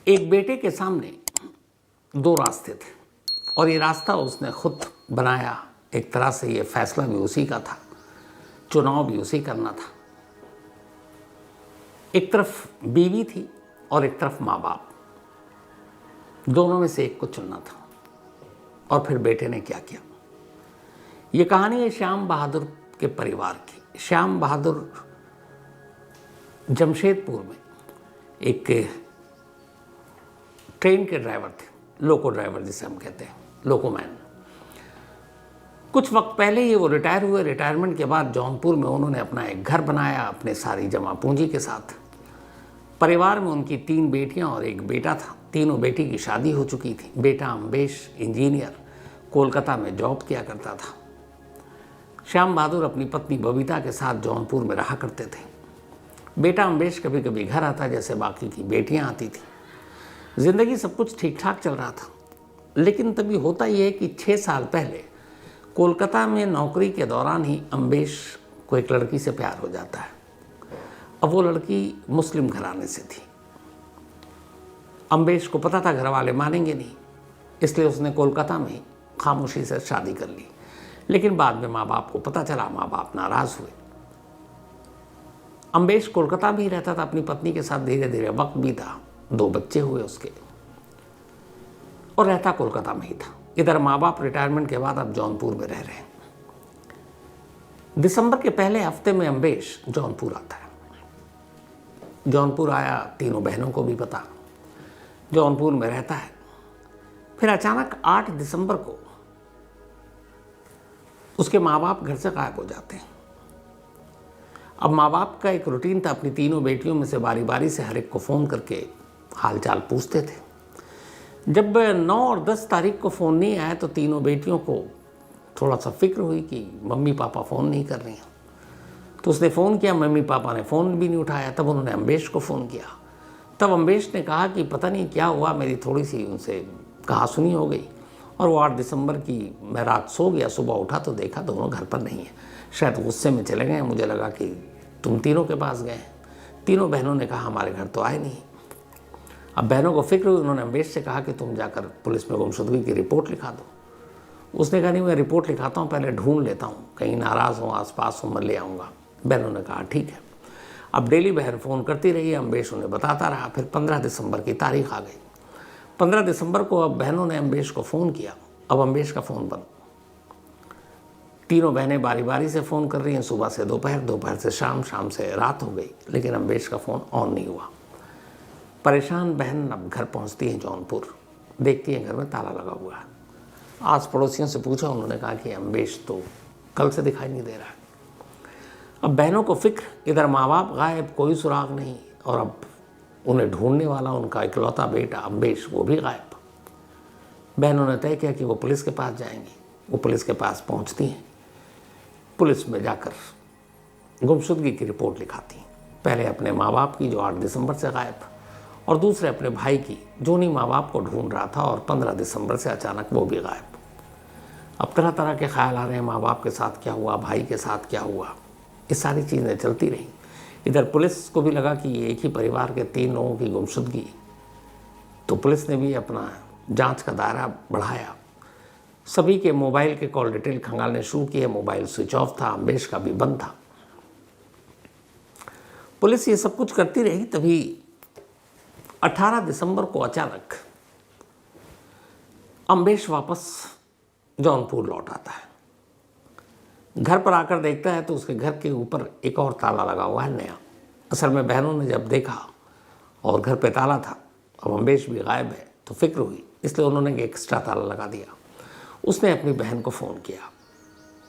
एक बेटे के सामने दो रास्ते थे और ये रास्ता उसने खुद बनाया। एक तरह से ये फैसला भी उसी का था, चुनाव भी उसी करना था। एक तरफ बीवी थी और एक तरफ माँ बाप, दोनों में से एक को चुनना था। और फिर बेटे ने क्या किया। ये कहानी है श्याम बहादुर के परिवार की। श्याम बहादुर जमशेदपुर में एक ट्रेन के ड्राइवर थे, लोको ड्राइवर जिसे हम कहते हैं, लोकोमैन। कुछ वक्त पहले ही वो रिटायर हुए। रिटायरमेंट के बाद जौनपुर में उन्होंने अपना एक घर बनाया अपने सारी जमा पूंजी के साथ। परिवार में उनकी 3 बेटियां और एक बेटा था। तीनों बेटी की शादी हो चुकी थी। बेटा अम्बेश इंजीनियर कोलकाता में जॉब किया करता था। श्याम बहादुर अपनी पत्नी बबीता के साथ जौनपुर में रहा करते थे। बेटा अम्बेश कभी कभी घर आता जैसे बाकी की बेटियां आती थी। जिंदगी सब कुछ ठीक ठाक चल रहा था। लेकिन तभी होता यह है कि 6 साल पहले कोलकाता में नौकरी के दौरान ही अम्बेश को एक लड़की से प्यार हो जाता है। अब वो लड़की मुस्लिम घराने से थी। अम्बेश को पता था घर वाले मानेंगे नहीं, इसलिए उसने कोलकाता में खामोशी से शादी कर ली। लेकिन बाद में माँ बाप को पता चला, माँ बाप नाराज हुए। अम्बेश कोलकाता में ही रहता था अपनी पत्नी के साथ। धीरे धीरे वक्त बीता, 2 बच्चे हुए उसके, और रहता कोलकाता में ही था। इधर माँ बाप रिटायरमेंट के बाद अब जौनपुर में रह रहे हैं। दिसंबर के पहले हफ्ते में अम्बेश जौनपुर आता है। जौनपुर आया, तीनों बहनों को भी पता, जौनपुर में रहता है। फिर अचानक 8 दिसंबर को उसके माँ बाप घर से गायब हो जाते हैं। अब माँ बाप का एक रूटीन था, अपनी तीनों बेटियों में से बारी बारी से हर एक को फ़ोन करके हालचाल पूछते थे। जब 9 और 10 तारीख को फ़ोन नहीं आया तो तीनों बेटियों को थोड़ा सा फिक्र हुई कि मम्मी पापा फ़ोन नहीं कर रही हैं। तो उसने फ़ोन किया, मम्मी पापा ने फ़ोन भी नहीं उठाया। तब उन्होंने अम्बेश को फ़ोन किया। तब अम्बेश ने कहा कि पता नहीं क्या हुआ, मेरी थोड़ी सी उनसे कहा सुनी हो गई और वो 8 दिसंबर की मैं रात सो गया, सुबह उठा तो देखा दोनों घर पर नहीं है। शायद गुस्से में चले गए, मुझे लगा कि तुम तीनों के पास गए। तीनों बहनों ने कहा हमारे घर तो आए नहीं। अब बहनों को फिक्र हुई, उन्होंने अम्बेश से कहा कि तुम जाकर पुलिस में गुमशुदगी की रिपोर्ट लिखा दो। उसने कहा नहीं, मैं रिपोर्ट लिखाता हूँ, पहले ढूंढ लेता हूँ, कहीं नाराज़ हो आसपास हो, मैं ले आऊँगा। बहनों ने कहा ठीक है। अब डेली बहन फ़ोन करती रही, अम्बेश उन्हें बताता रहा। फिर 15 दिसंबर की तारीख आ गई। 15 दिसंबर को अब बहनों ने अम्बेश को फ़ोन किया। अब अम्बेश का फ़ोन बंद। तीनों बहनें बारी बारी से फ़ोन कर रही हैं, सुबह से दोपहर, दोपहर से शाम, शाम से रात हो गई, लेकिन अम्बेश का फ़ोन ऑन नहीं हुआ। परेशान बहन अब घर पहुंचती है जौनपुर, देखती है घर में ताला लगा हुआ है। आस पड़ोसियों से पूछा, उन्होंने कहा कि अम्बेश तो कल से दिखाई नहीं दे रहा है। अब बहनों को फिक्र, इधर माँ बाप गायब, कोई सुराग नहीं, और अब उन्हें ढूंढने वाला उनका इकलौता बेटा अम्बेश वो भी गायब। बहनों ने तय किया कि वो पुलिस के पास जाएंगी। वो पुलिस के पास पहुंचती हैं। पुलिस में जाकर गुमशुदगी की रिपोर्ट लिखाती हैं। पहले अपने माँ बाप की जो 8 दिसंबर से गायब, और दूसरे अपने भाई की जो नहीं माँ बाप को ढूंढ रहा था और 15 दिसंबर से अचानक वो भी गायब। अब तरह तरह के ख्याल आ रहे हैं, माँ बाप के साथ क्या हुआ, भाई के साथ क्या हुआ। ये सारी चीज़ें चलती रहीं। इधर पुलिस को भी लगा कि ये एक ही परिवार के 3 लोगों की गुमशुदगी, तो पुलिस ने भी अपना जांच का दायरा बढ़ाया। सभी के मोबाइल के कॉल डिटेल खंगालने शुरू किए। मोबाइल स्विच ऑफ था, अम्बेश का भी बंद था। पुलिस ये सब कुछ करती रही। तभी 18 दिसंबर को अचानक अम्बेश वापस जौनपुर लौट आता है। घर पर आकर देखता है तो उसके घर के ऊपर एक और ताला लगा हुआ है, नया। असल में बहनों ने जब देखा और घर पे ताला था, अब अम्बेश भी गायब है, तो फिक्र हुई, इसलिए उन्होंने एक एक्स्ट्रा ताला लगा दिया। उसने अपनी बहन को फ़ोन किया।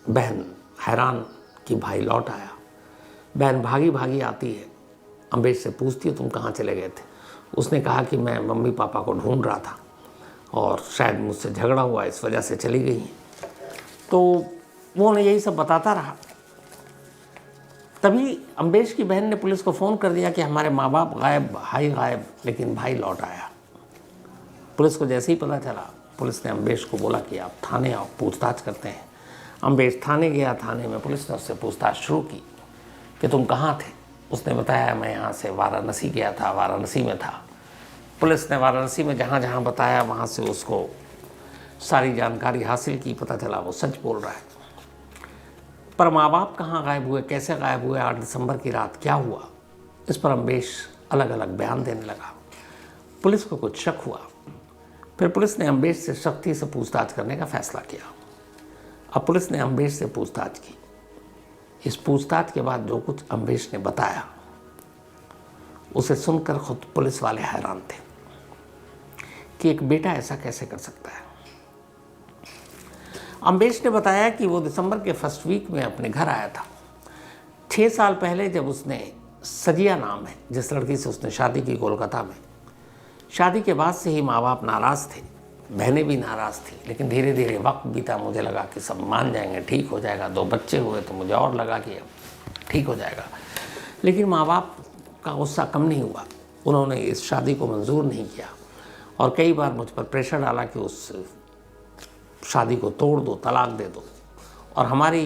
बहन हैरान कि भाई लौट आया। बहन भागी भागी आती है, अम्बेश से पूछती है तुम कहाँ चले गए थे। उसने कहा कि मैं मम्मी पापा को ढूंढ रहा था और शायद मुझसे झगड़ा हुआ, इस वजह से चली गई। तो वो उन्हें यही सब बताता रहा। तभी अम्बेश की बहन ने पुलिस को फ़ोन कर दिया कि हमारे माँ बाप गायब, भाई गायब, लेकिन भाई लौट आया। पुलिस को जैसे ही पता चला, पुलिस ने अम्बेश को बोला कि आप थाने आओ, पूछताछ करते हैं। अम्बेश थाने गया। थाने में पुलिस ने उससे पूछताछ शुरू की कि तुम कहाँ थे। उसने बताया मैं यहाँ से वाराणसी गया था, वाराणसी में था। पुलिस ने वाराणसी में जहाँ जहाँ बताया वहाँ से उसको सारी जानकारी हासिल की, पता चला वो सच बोल रहा है। पर माँ बाप कहाँ गायब हुए, कैसे गायब हुए, 8 दिसंबर की रात क्या हुआ, इस पर अम्बेश अलग अलग बयान देने लगा। पुलिस को कुछ शक हुआ। फिर पुलिस ने अम्बेश से सख्ती से पूछताछ करने का फैसला किया। अब पुलिस ने अम्बेश से पूछताछ की। इस पूछताछ के बाद जो कुछ अम्बेश ने बताया उसे सुनकर खुद पुलिस वाले हैरान थे कि एक बेटा ऐसा कैसे कर सकता है। अम्बेश ने बताया कि वो दिसंबर के फर्स्ट वीक में अपने घर आया था। 6 साल पहले जब उसने, सजिया नाम है जिस लड़की से उसने शादी की कोलकाता में, शादी के बाद से ही माँ बाप नाराज़ थे, बहनें भी नाराज़ थी। लेकिन धीरे धीरे वक्त बीता, मुझे लगा कि सब मान जाएंगे, ठीक हो जाएगा। 2 बच्चे हुए तो मुझे और लगा कि अब ठीक हो जाएगा। लेकिन माँ बाप का गुस्सा कम नहीं हुआ। उन्होंने इस शादी को मंजूर नहीं किया और कई बार मुझ पर प्रेशर डाला कि उस शादी को तोड़ दो, तलाक दे दो और हमारी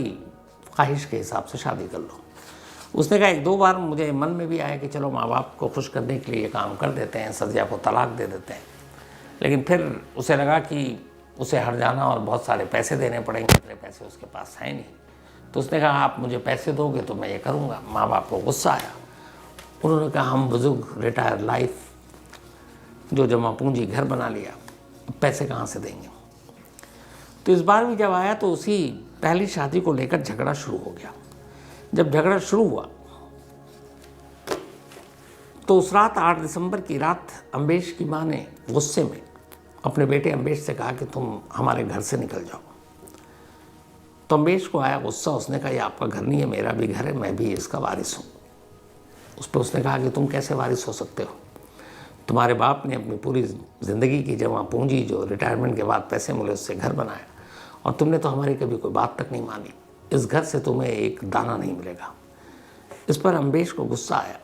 ख्वाहिश के हिसाब से शादी कर लो। उसने कहा 1-2 बार मुझे मन में भी आया कि चलो माँ बाप को खुश करने के लिए ये काम कर देते हैं, सजिया को तलाक दे देते हैं। लेकिन फिर उसे लगा कि उसे हट जाना और बहुत सारे पैसे देने पड़ेंगे, इतने पैसे उसके पास हैं नहीं। तो उसने कहा आप मुझे पैसे दोगे तो मैं ये करूँगा। माँ बाप को गुस्सा आया। उन्होंने कहा हम बुजुर्ग, रिटायर लाइफ, जो जमा पूंजी घर बना लिया, पैसे कहाँ से देंगे। तो इस बार भी जब आया तो उसी पहली शादी को लेकर झगड़ा शुरू हो गया। जब झगड़ा शुरू हुआ तो उस रात 8 दिसंबर की रात अम्बेश की माँ ने गुस्से में अपने बेटे अम्बेश से कहा कि तुम हमारे घर से निकल जाओ। तो अम्बेश को आया गुस्सा। उसने कहा ये आपका घर नहीं है, मेरा भी घर है, मैं भी इसका वारिस हूँ। उस पर उसने कहा कि तुम कैसे वारिस हो सकते हो, तुम्हारे बाप ने अपनी पूरी ज़िंदगी की जमा पूंजी जो रिटायरमेंट के बाद पैसे मिले उससे घर बनाया और तुमने तो हमारी कभी कोई बात तक नहीं मानी। इस घर से तुम्हें एक दाना नहीं मिलेगा। इस पर अम्बेश को गुस्सा आया।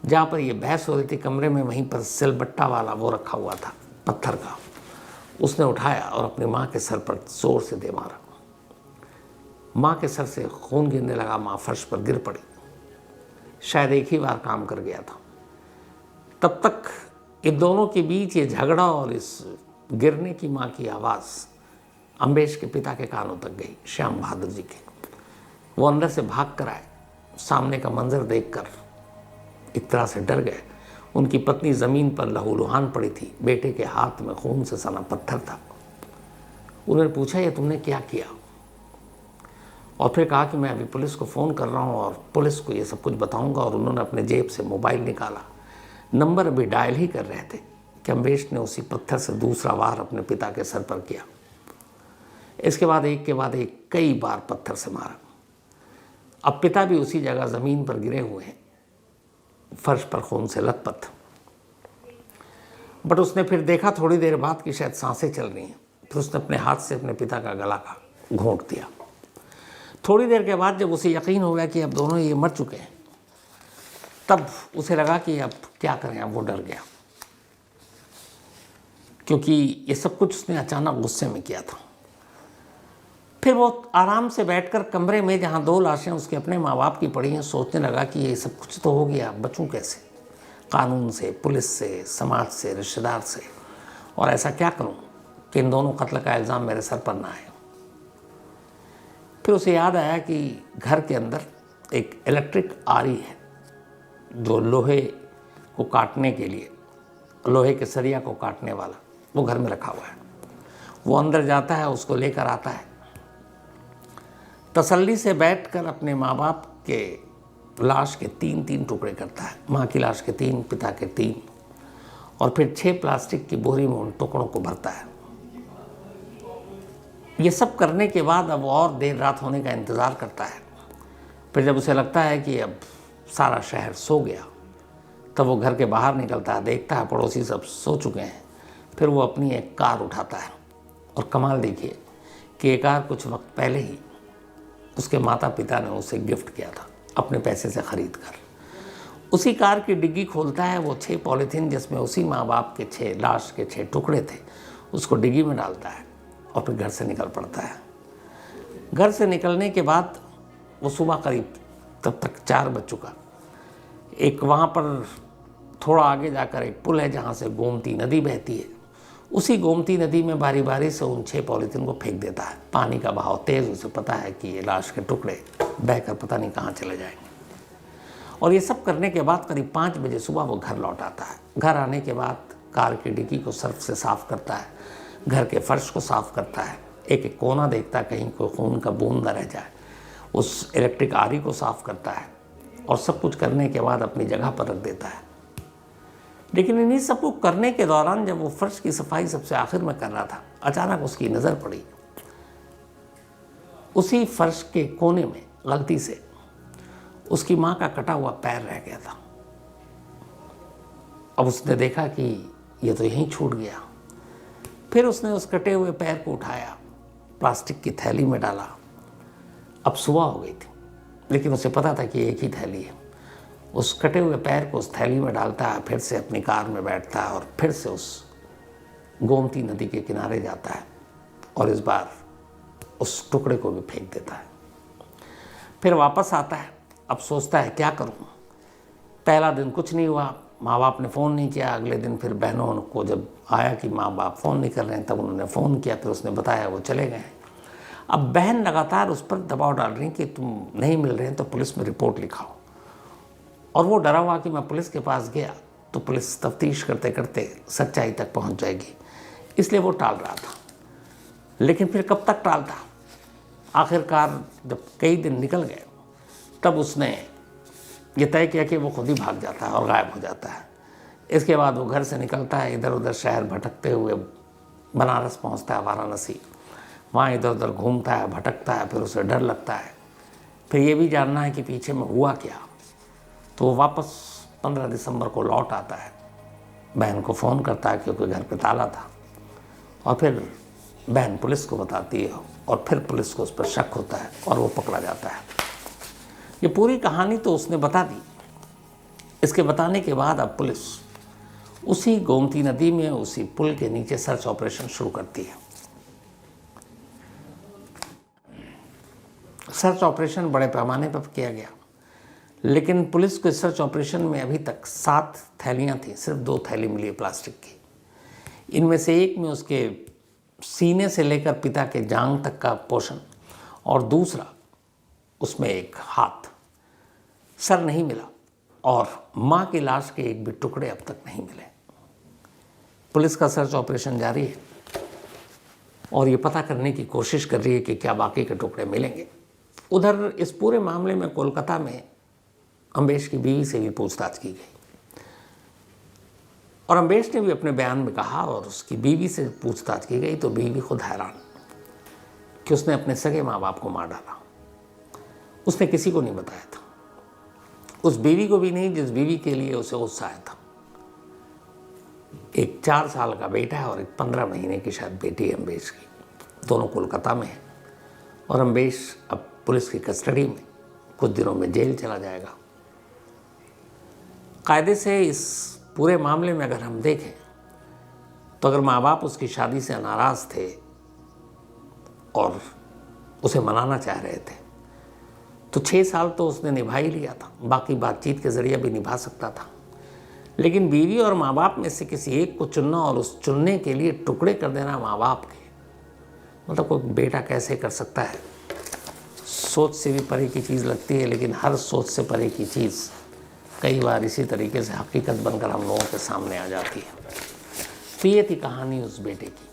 जहाँ पर ये बहस हो रही थी कमरे में, वहीं पर सिलबट्टा वाला वो रखा हुआ था पत्थर का, उसने उठाया और अपनी माँ के सर पर जोर से दे मारा। माँ के सर से खून गिरने लगा। माँ फर्श पर गिर पड़ी। शायद एक ही बार काम कर गया था। तब तक इन दोनों के बीच ये झगड़ा और इस गिरने की माँ की आवाज़ अम्बेश के पिता के कानों तक गई, श्याम बहादुर जी के। वो अंदर से भाग कर आए। सामने का मंजर देखकर एक तरह से डर गए। उनकी पत्नी ज़मीन पर लहूलुहान पड़ी थी, बेटे के हाथ में खून से सना पत्थर था। उन्होंने पूछा ये तुमने क्या किया, और फिर कहा कि मैं अभी पुलिस को फ़ोन कर रहा हूँ और पुलिस को ये सब कुछ बताऊँगा। और उन्होंने अपने जेब से मोबाइल निकाला। नंबर अभी डायल ही कर रहे थे कि अम्बेश ने उसी पत्थर से दूसरा वार अपने पिता के सर पर किया। इसके बाद एक के बाद एक कई बार पत्थर से मारा। अब पिता भी उसी जगह ज़मीन पर गिरे हुए हैं, फर्श पर खून से लथपथ। बट उसने फिर देखा थोड़ी देर बाद कि शायद सांसें चल रही हैं। फिर उसने अपने हाथ से अपने पिता का गला का घोंट दिया। थोड़ी देर के बाद जब उसे यकीन हो गया कि अब दोनों ये मर चुके हैं, तब उसे लगा कि अब क्या करें। अब वो डर गया क्योंकि ये सब कुछ उसने अचानक गुस्से में किया था। फिर वो आराम से बैठकर कमरे में जहाँ 2 लाशें उसके अपने माँ बाप की पड़ी हैं सोचने लगा कि ये सब कुछ तो हो गया, बचूं कैसे, कानून से, पुलिस से, समाज से, रिश्तेदार से, और ऐसा क्या करूं कि इन दोनों कत्ल का इल्ज़ाम मेरे सर पर ना आए। फिर उसे याद आया कि घर के अंदर एक इलेक्ट्रिक आरी है जो लोहे को काटने के लिए, लोहे के सरिया को काटने वाला, वो घर में रखा हुआ है। वो अंदर जाता है, उसको लेकर आता है, तसल्ली से बैठकर अपने माँ बाप के लाश के 3-3 टुकड़े करता है। माँ की लाश के 3, पिता के 3, और फिर 6 प्लास्टिक की बोरी में उन टुकड़ों को भरता है। ये सब करने के बाद अब और देर रात होने का इंतज़ार करता है। फिर जब उसे लगता है कि अब सारा शहर सो गया, तब वो घर के बाहर निकलता है, देखता है पड़ोसी सब सो चुके हैं। फिर वो अपनी एक कार उठाता है, और कमाल देखिए कि ये कार कुछ वक्त पहले ही उसके माता पिता ने उसे गिफ्ट किया था अपने पैसे से ख़रीद कर। उसी कार की डिग्गी खोलता है, वो 6 पॉलीथीन जिसमें उसी माँ बाप के 6 लाश के 6 टुकड़े थे, उसको डिग्गी में डालता है और फिर घर से निकल पड़ता है। घर से निकलने के बाद वो सुबह करीब, तब तक 4 बज चुका, एक वहाँ पर थोड़ा आगे जाकर एक पुल है जहाँ से गोमती नदी बहती है। उसी गोमती नदी में बारी बारी से उन 6 पॉलीथीन को फेंक देता है। पानी का बहाव तेज़, उसे पता है कि ये लाश के टुकड़े बहकर पता नहीं कहाँ चले जाएंगे। और ये सब करने के बाद करीब 5 बजे सुबह वो घर लौट आता है। घर आने के बाद कार की डिक्की को सर्फ से साफ़ करता है, घर के फर्श को साफ़ करता है, एक एक कोना देखता है कहीं कोई खून का बूंद न रह जाए, उस इलेक्ट्रिक आरी को साफ़ करता है और सब कुछ करने के बाद अपनी जगह पर रख देता है। लेकिन इन्हीं सब को करने के दौरान जब वो फर्श की सफाई सबसे आखिर में कर रहा था, अचानक उसकी नज़र पड़ी उसी फर्श के कोने में गलती से उसकी माँ का कटा हुआ पैर रह गया था। अब उसने देखा कि ये तो यहीं छूट गया। फिर उसने उस कटे हुए पैर को उठाया, प्लास्टिक की थैली में डाला। अब सुबह हो गई थी, लेकिन उसे पता था कि एक ही थैली है। उस कटे हुए पैर को उस थैली में डालता है, फिर से अपनी कार में बैठता है और फिर से उस गोमती नदी के किनारे जाता है और इस बार उस टुकड़े को भी फेंक देता है। फिर वापस आता है। अब सोचता है क्या करूं। पहला दिन कुछ नहीं हुआ, माँ बाप ने फ़ोन नहीं किया। अगले दिन फिर बहनों को जब आया कि माँ बाप फ़ोन नहीं कर रहे हैं, तब उन्होंने फ़ोन किया। फिर उसने बताया, वो चले गए। अब बहन लगातार उस पर दबाव डाल रही कि तुम नहीं मिल रहे हैं तो पुलिस में रिपोर्ट लिखाओ। और वो डरा हुआ कि मैं पुलिस के पास गया तो पुलिस तफ्तीश करते करते सच्चाई तक पहुंच जाएगी, इसलिए वो टाल रहा था। लेकिन फिर कब तक टालता। आखिरकार जब कई दिन निकल गए तब उसने ये तय किया कि वो खुद ही भाग जाता है और गायब हो जाता है। इसके बाद वो घर से निकलता है, इधर उधर शहर भटकते हुए बनारस पहुंचता है, वाराणसी। वहाँ इधर उधर घूमता है, भटकता है। फिर उसे डर लगता है, फिर ये भी जानना है कि पीछे में हुआ क्या। तो वो वापस 15 दिसंबर को लौट आता है, बहन को फ़ोन करता है क्योंकि घर पे ताला था। और फिर बहन पुलिस को बताती है और फिर पुलिस को उस पर शक होता है और वो पकड़ा जाता है। ये पूरी कहानी तो उसने बता दी। इसके बताने के बाद अब पुलिस उसी गोमती नदी में उसी पुल के नीचे सर्च ऑपरेशन शुरू करती है। सर्च ऑपरेशन बड़े पैमाने पर किया गया, लेकिन पुलिस को सर्च ऑपरेशन में अभी तक 7 थैलियाँ थीं, सिर्फ 2 थैली मिली है प्लास्टिक की। इनमें से एक में उसके सीने से लेकर पिता के जांघ तक का पोर्शन और दूसरा उसमें एक हाथ, सर नहीं मिला और माँ की लाश के एक भी टुकड़े अब तक नहीं मिले। पुलिस का सर्च ऑपरेशन जारी है और ये पता करने की कोशिश कर रही है कि क्या बाकी के टुकड़े मिलेंगे। उधर इस पूरे मामले में कोलकाता में अम्बेश की बीवी से भी पूछताछ की गई और अम्बेश ने भी अपने बयान में कहा और उसकी बीवी से पूछताछ की गई तो बीवी खुद हैरान कि उसने अपने सगे माँ बाप को मार डाला। उसने किसी को नहीं बताया था, उस बीवी को भी नहीं जिस बीवी के लिए उसे गुस्सा आया था। एक 4 साल का बेटा है और एक 15 महीने की शायद बेटी है अम्बेश की। दोनों कोलकाता में है और अम्बेश अब पुलिस की कस्टडी में, कुछ दिनों में जेल चला जाएगा। कायदे से इस पूरे मामले में अगर हम देखें तो अगर माँ बाप उसकी शादी से नाराज़ थे और उसे मनाना चाह रहे थे तो 6 साल तो उसने निभा ही लिया था, बाकी बातचीत के ज़रिए भी निभा सकता था। लेकिन बीवी और माँ बाप में से किसी एक को चुनना और उस चुनने के लिए टुकड़े कर देना माँ बाप के, मतलब कोई बेटा कैसे कर सकता है। सोच से भी परे की चीज़ लगती है, लेकिन हर सोच से परे की चीज़ कई बार इसी तरीके से हकीकत बनकर हम लोगों के सामने आ जाती है। तो ये थी कहानी उस बेटे की।